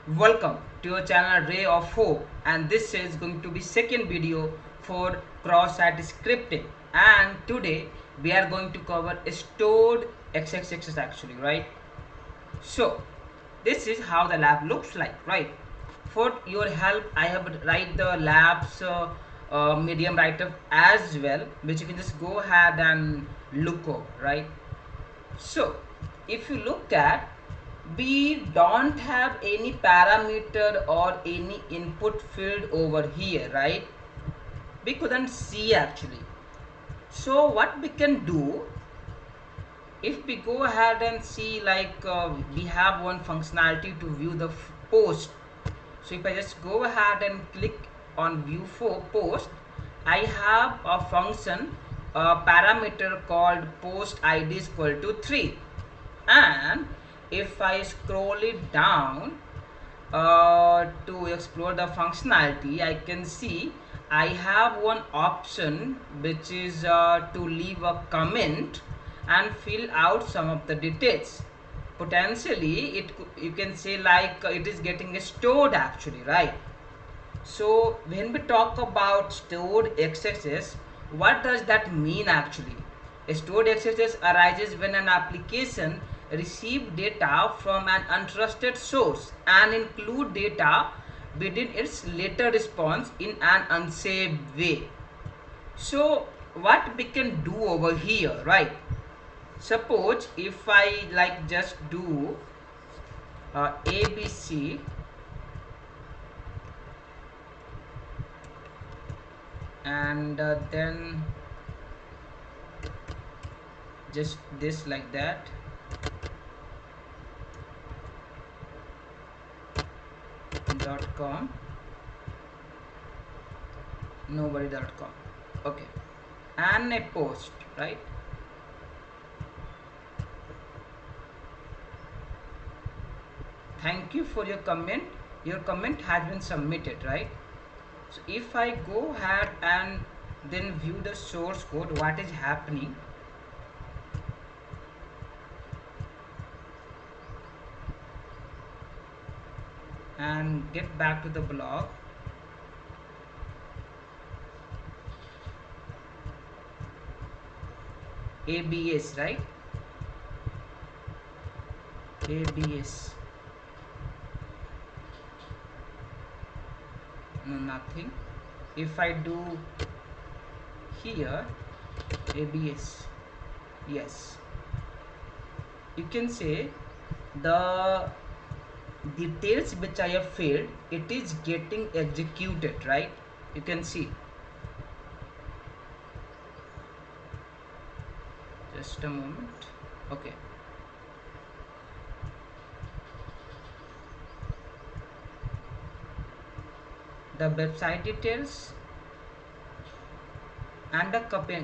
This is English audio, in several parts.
Welcome to your channel Ray of Hope, and this is going to be second video for cross-site scripting. And today we are going to cover stored XSS actually, right? So this is how the lab looks like, right? For your help, I have write the lab's medium writer as well, which you can just go ahead and look over, right? So if you look at, we don't have any parameter or any input field over here, right? We couldn't see actually. So what we can do, if we go ahead and see, like we have one functionality to view the post. So if I just go ahead and click on view for post, I have a function, a parameter called post id is equal to 3. And if I scroll it down to explore the functionality, I can see I have one option which is to leave a comment and fill out some of the details. Potentially you can say like it is getting stored actually, right? So when we talk about stored XSS, what does that mean actually? A stored XSS arises when an application receives data from an untrusted source and include data within its later response in an unsafe way. So what we can do over here, right? Suppose if I like just do ABC and then just this like that, .com, nobody.com, okay, and a post, right? Thank you for your comment. Your comment has been submitted, right? So if I go ahead and then view the source code, what is happening, and get back to the blog, ABS, right? ABS, no, nothing. If I do here ABS, yes, you can say the details which I have filled, it is getting executed, right? You can see, just a moment, okay. The website details and the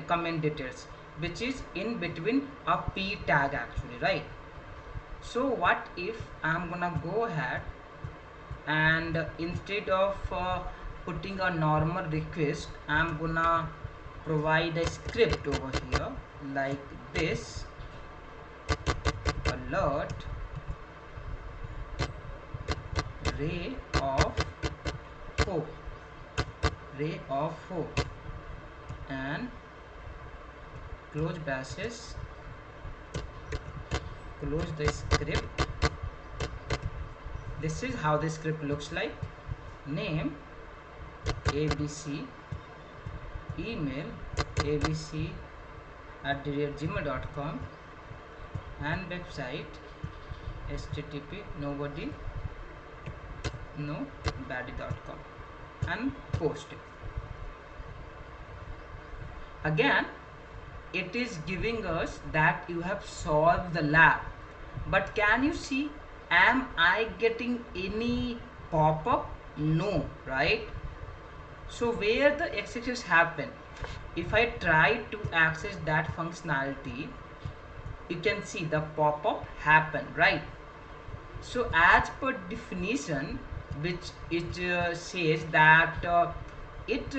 comment details, which is in between a p tag actually, right? So what if I'm gonna go ahead and instead of putting a normal request, I'm gonna provide a script over here like this: alert ray of hope, ray of hope, and close braces, close the script. This is how the script looks like. Name ABC, email abc@gmail.com, and website http nobody.com, and post it. Again, it is giving us that you have solved the lab, but can you see, am I getting any pop-up? No, right? So where the XSS happen, if I try to access that functionality, you can see the pop-up happen, right? So as per definition, which it says that it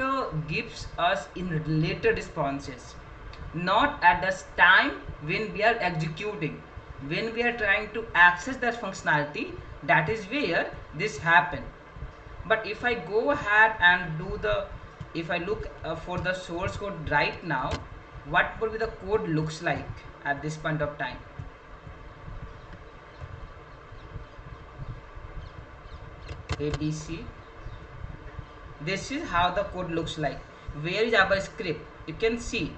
gives us in later responses, not at the time when we are executing. When we are trying to access that functionality, That is where this happen. But if I go ahead and do the, if I look for the source code right now, what would be the code looks like at this point of time? ABC. This is how the code looks like. Where is our script? You can see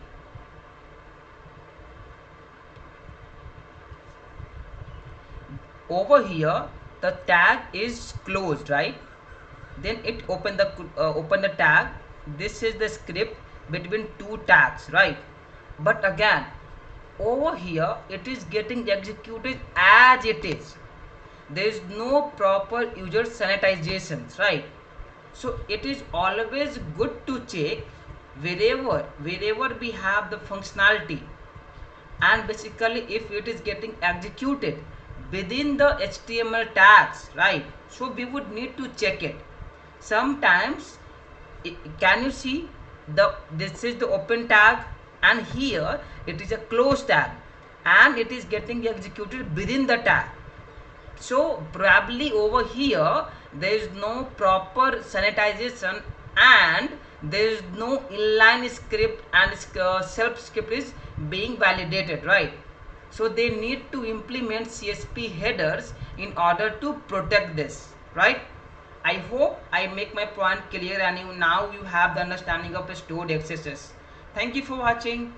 over here the tag is closed, right? Then it open the tag. This is the script between two tags, right? But again, over here it is getting executed as it is. There is no proper user sanitizations, right? So it is always good to check wherever we have the functionality, and basically if it is getting executed within the HTML tags, right? So we would need to check it. Sometimes can you see this is the open tag, and here it is a close tag, and it is getting executed within the tag. So probably over here there is no proper sanitization, and there is no inline script, and self script is being validated, right? So they need to implement CSP headers in order to protect this, right? I hope I make my point clear, and now you have the understanding of stored XSS. Thank you for watching.